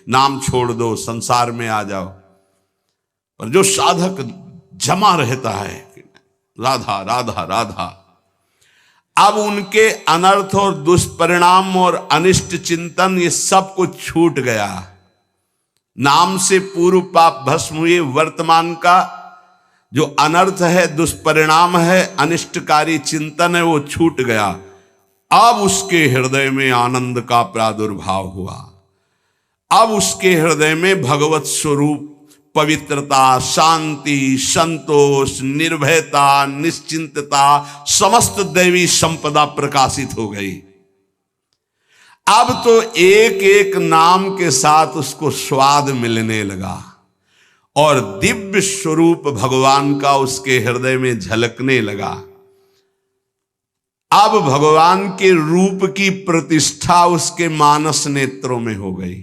नाम छोड़ दो, संसार में आ जाओ। पर जो साधक जमा रहता है राधा राधा राधा, अब उनके अनर्थ और दुष्परिणाम और अनिष्ट चिंतन ये सब कुछ छूट गया। नाम से पूर्व पाप भस्म हुए, वर्तमान का जो अनर्थ है, दुष्परिणाम है, अनिष्टकारी चिंतन है, वो छूट गया। अब उसके हृदय में आनंद का प्रादुर्भाव हुआ। अब उसके हृदय में भगवत स्वरूप, पवित्रता, शांति, संतोष, निर्भयता, निश्चिंतता, समस्त दैवी संपदा प्रकाशित हो गई। अब तो एक एक नाम के साथ उसको स्वाद मिलने लगा और दिव्य स्वरूप भगवान का उसके हृदय में झलकने लगा। अब भगवान के रूप की प्रतिष्ठा उसके मानस नेत्रों में हो गई।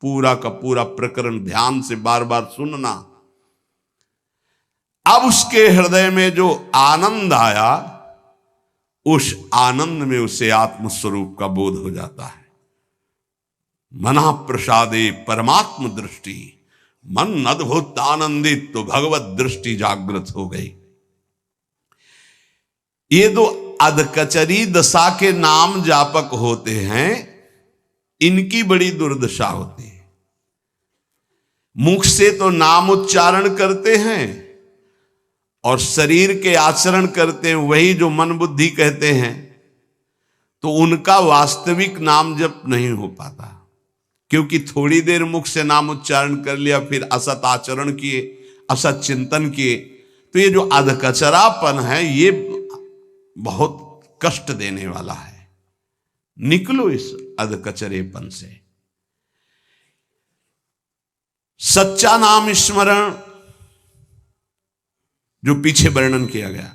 पूरा का पूरा प्रकरण ध्यान से बार बार सुनना। अब उसके हृदय में जो आनंद आया, उस आनंद में उसे आत्मस्वरूप का बोध हो जाता है। मना प्रसादे परमात्म दृष्टि, मन अद्भुत आनंदित, तो भगवत दृष्टि जागृत हो गई। ये दो अधकचरी दशा के नाम जापक होते हैं, इनकी बड़ी दुर्दशा होती है। मुख से तो नाम उच्चारण करते हैं और शरीर के आचरण करते हैं, वही जो मन बुद्धि कहते हैं, तो उनका वास्तविक नाम जप नहीं हो पाता। क्योंकि थोड़ी देर मुख से नाम उच्चारण कर लिया, फिर असत आचरण किए, असत चिंतन किए, तो ये जो अधकचरापन है ये बहुत कष्ट देने वाला है। निकलो इस अधकचरेपन से। सच्चा नाम स्मरण जो पीछे वर्णन किया गया,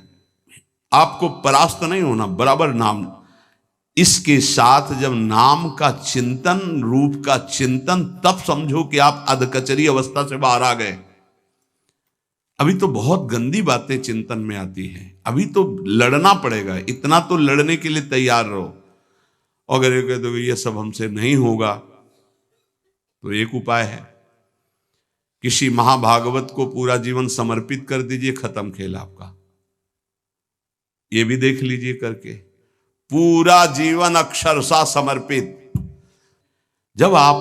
आपको परास्त नहीं होना, बराबर नाम। इसके साथ जब नाम का चिंतन, रूप का चिंतन, तब समझो कि आप अधकचरी अवस्था से बाहर आ गए। अभी तो बहुत गंदी बातें चिंतन में आती हैं, अभी तो लड़ना पड़ेगा। इतना तो लड़ने के लिए तैयार रहो। अगर ये कह दो ये सब हमसे नहीं होगा, तो एक उपाय है, किसी महाभागवत को पूरा जीवन समर्पित कर दीजिए, खत्म खेल आपका। ये भी देख लीजिए करके, पूरा जीवन अक्षरशः समर्पित। जब आप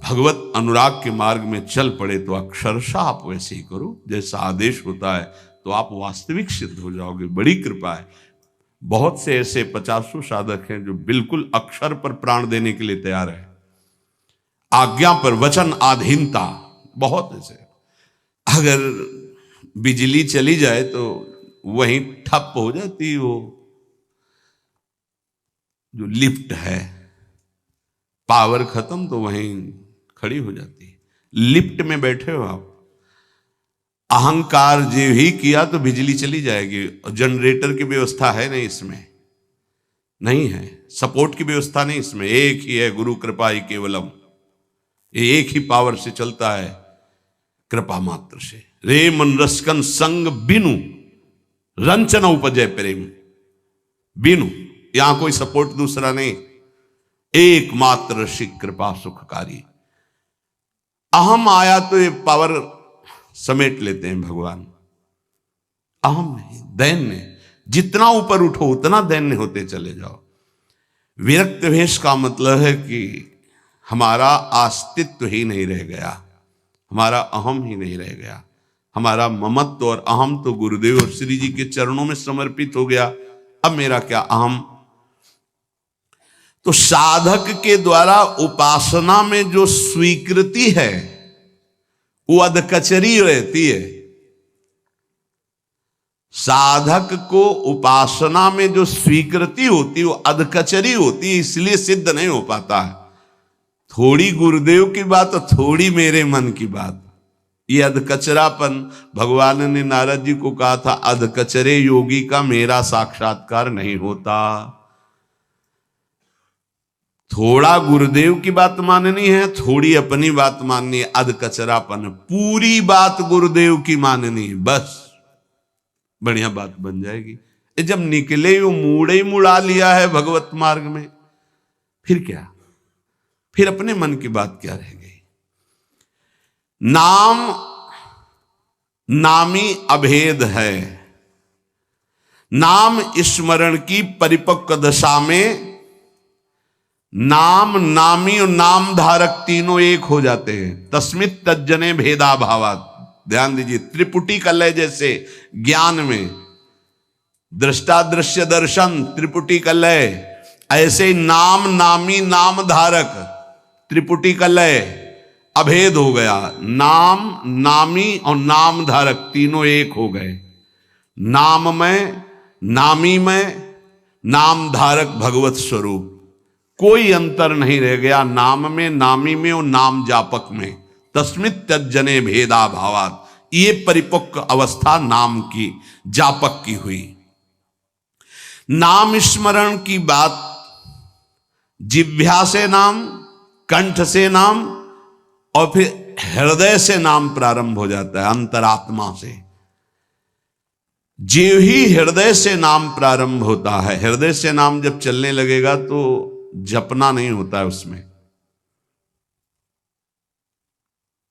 भगवत अनुराग के मार्ग में चल पड़े तो अक्षरशः आप वैसे ही करो जैसा आदेश होता है, तो आप वास्तविक सिद्ध हो जाओगे। बड़ी कृपा है। बहुत से ऐसे 50 साधक हैं जो बिल्कुल अक्षर पर प्राण देने के लिए तैयार है, आज्ञा पर वचन आधीनता, बहुत ऐसे। अगर बिजली चली जाए तो वहीं ठप हो जाती, वो जो लिफ्ट है, पावर खत्म तो वहीं खड़ी हो जाती है। लिफ्ट में बैठे हो आप, अहंकार जो ही किया तो बिजली चली जाएगी। और जनरेटर की व्यवस्था है नहीं इसमें, नहीं है, सपोर्ट की व्यवस्था नहीं इसमें। एक ही है, गुरु कृपा ही केवलम। ये एक ही पावर से चलता है, कृपा मात्र से। रे मन रसकन संग बिनु रंचन उपजय प्रेम। बिनु, यहां कोई सपोर्ट दूसरा नहीं, एकमात्र ऋषि कृपा सुखकारी। अहम आया तो ये पावर समेट लेते हैं भगवान। अहम नहीं, दैन्य। जितना ऊपर उठो उतना दैन्य होते चले जाओ। विरक्त भेष का मतलब है कि हमारा अस्तित्व ही नहीं रह गया, हमारा अहम ही नहीं रह गया। हमारा ममत्व और अहम तो गुरुदेव और श्री जी के चरणों में समर्पित हो गया। अब मेरा क्या अहम। तो साधक के द्वारा उपासना में जो स्वीकृति है वो अधकचरी रहती है। साधक को उपासना में जो स्वीकृति होती है वो अधकचरी होती है, इसलिए सिद्ध नहीं हो पाता है। थोड़ी गुरुदेव की बात और थोड़ी मेरे मन की बात, ये अधकचरापन। भगवान ने नारद जी को कहा था, अधकचरे योगी का मेरा साक्षात्कार नहीं होता। थोड़ा गुरुदेव की बात माननी है, थोड़ी अपनी बात माननी है, अधकचरापन। पूरी बात गुरुदेव की माननी है, बस बढ़िया बात बन जाएगी। जब निकले वो मूड़े ही मुड़ा लिया है भगवत मार्ग में, फिर क्या। फिर अपने मन की बात क्या रह गई? नाम नामी अभेद है। नाम स्मरण की परिपक्व दशा में नाम नामी और नाम धारक तीनों एक हो जाते हैं। तस्मित तज्जने भेदा भावात। ध्यान दीजिए, त्रिपुटी कलय जैसे ज्ञान में दृष्टा दृश्य दर्शन त्रिपुटी कलय, ऐसे ही नाम नामी नाम धारक त्रिपुटी कलय अभेद हो गया। नाम नामी और नाम धारक तीनों एक हो गए। नाम में नामी में नाम धारक भगवत स्वरूप, कोई अंतर नहीं रह गया नाम में, नामी में और नाम जापक में। तस्मित तज्जने भेदा भावात, ये परिपक्व अवस्था नाम की जापक की हुई। नाम स्मरण की बात जिह्वा से नाम, कंठ से नाम और फिर हृदय से नाम प्रारंभ हो जाता है, अंतरात्मा से। जो ही हृदय से नाम प्रारंभ होता है, हृदय से नाम जब चलने लगेगा तो जपना नहीं होता है, उसमें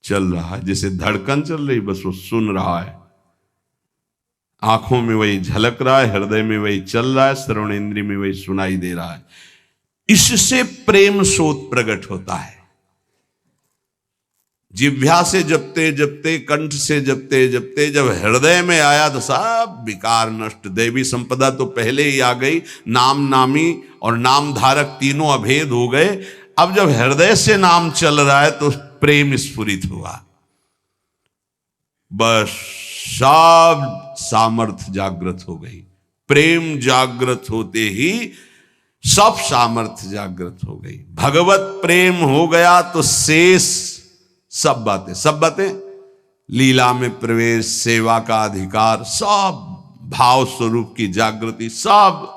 चल रहा है, जैसे धड़कन चल रही, बस वो सुन रहा है। आंखों में वही झलक रहा है, हृदय में वही चल रहा है, श्रवण इंद्रिय में वही सुनाई दे रहा है। इससे प्रेम सोत प्रकट होता है। जिह्वा से जपते जपते, कंठ से जपते जपते जब हृदय में आया तो सब विकार नष्ट, दैवी संपदा तो पहले ही आ गई। नाम नामी और नाम धारक तीनों अभेद हो गए। अब जब हृदय से नाम चल रहा है तो प्रेम स्फुरित हुआ, बस सब सामर्थ्य जागृत हो गई। प्रेम जागृत होते ही सब सामर्थ्य जागृत हो गई। भगवत प्रेम हो गया तो शेष सब बातें, लीला में प्रवेश, सेवा का अधिकार, सब भाव स्वरूप की जागृति, सब।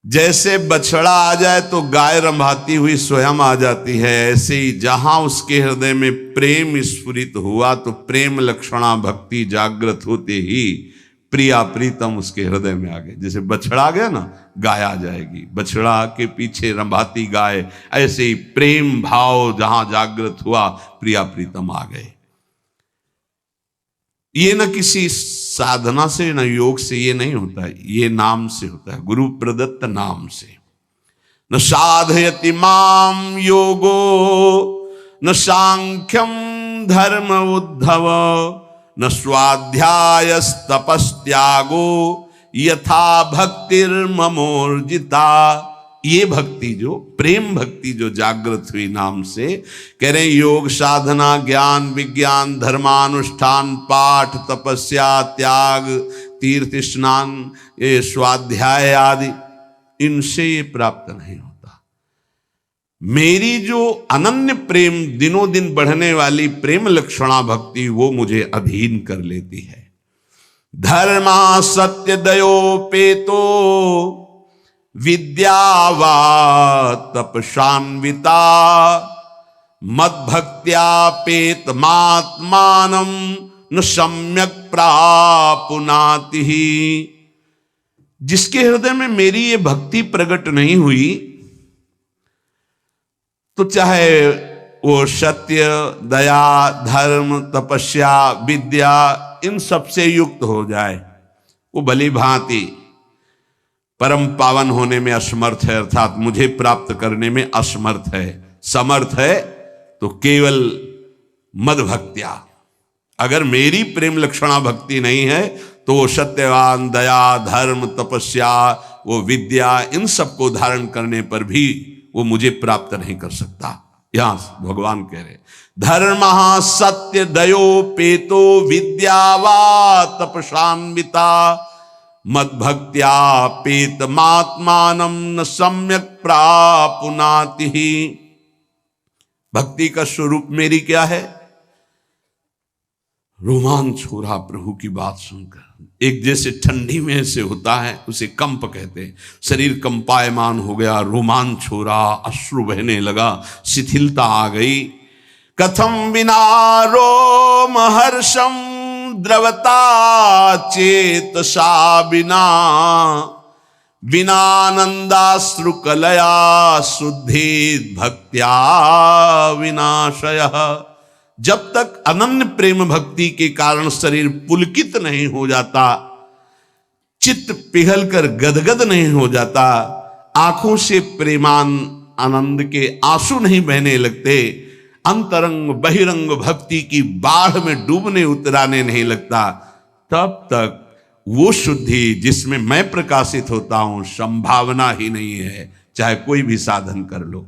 जैसे बछड़ा आ जाए तो गाय रंभाती हुई स्वयं आ जाती है, ऐसे ही जहां उसके हृदय में प्रेम स्फुरित हुआ तो प्रेम लक्षणा भक्ति जागृत होते ही प्रिया प्रीतम उसके हृदय में आ गए। जैसे बछड़ा आ गया ना, गाय आ जाएगी, बछड़ा के पीछे रंभाती गाय, ऐसे ही प्रेम भाव जहां जागृत हुआ प्रिया प्रीतम आ गए। ये न किसी साधना से न योग से ये नहीं होता है, ये नाम से होता है, गुरु प्रदत्त नाम से। न साधयति माम योगो न सांख्यम धर्म उद्धव न स्वाध्यायस्तपस्त्यागो यथा भक्तिर्ममोर्जिता। ये भक्ति जो प्रेम भक्ति जो जागृत हुई नाम से, कह रहे हैं योग साधना ज्ञान विज्ञान धर्मानुष्ठान पाठ तपस्या त्याग तीर्थ स्नान ये स्वाध्याय आदि, इनसे ये प्राप्त नहीं होता। मेरी जो अनन्य प्रेम दिनों दिन बढ़ने वाली प्रेम लक्षणा भक्ति वो मुझे अधीन कर लेती है। धर्मा सत्य दयोपेतो विद्यावा तपशान्विता मद्भक्त्यापेत मात्मानं न सम्यक प्रापुनाति। जिसके हृदय में मेरी ये भक्ति प्रकट नहीं हुई तो चाहे वो सत्य दया धर्म तपस्या विद्या इन सब से युक्त हो जाए, वो भली भांति परम पावन होने में असमर्थ है, अर्थात मुझे प्राप्त करने में असमर्थ है। समर्थ है तो केवल मद भक्त्या, अगर मेरी प्रेम लक्षणा भक्ति नहीं है तो वो सत्यवान दया धर्म तपस्या वो विद्या इन सबको धारण करने पर भी वो मुझे प्राप्त नहीं कर सकता। यहां भगवान कह रहे धर्म सत्य दयोपेतो विद्यावा तपशान्विता मद्भक्त्या पेतमात्मानं न सम्यक प्रापुनाति। भक्ति का स्वरूप मेरी क्या है? रोमांच हो रहा प्रभु की बात सुनकर, एक जैसे ठंडी में से होता है उसे कंप कहते हैं, शरीर कंपायमान हो गया, रोमांच हो रहा, अश्रु बहने लगा, शिथिलता आ गई। कथम विना रोम हर्षम द्रवता चेतसा बिना विनानंदाश्रुकलया शुद्धि भक्त्या विनाशय। जब तक अनन्य प्रेम भक्ति के कारण शरीर पुलकित नहीं हो जाता, चित्त पिघल कर गदगद नहीं हो जाता, आंखों से प्रेमान आनंद के आंसू नहीं बहने लगते, अंतरंग बहिरंग भक्ति की बाढ़ में डूबने उतराने नहीं लगता, तब तक वो शुद्धि जिसमें मैं प्रकाशित होता हूं संभावना ही नहीं है, चाहे कोई भी साधन कर लो।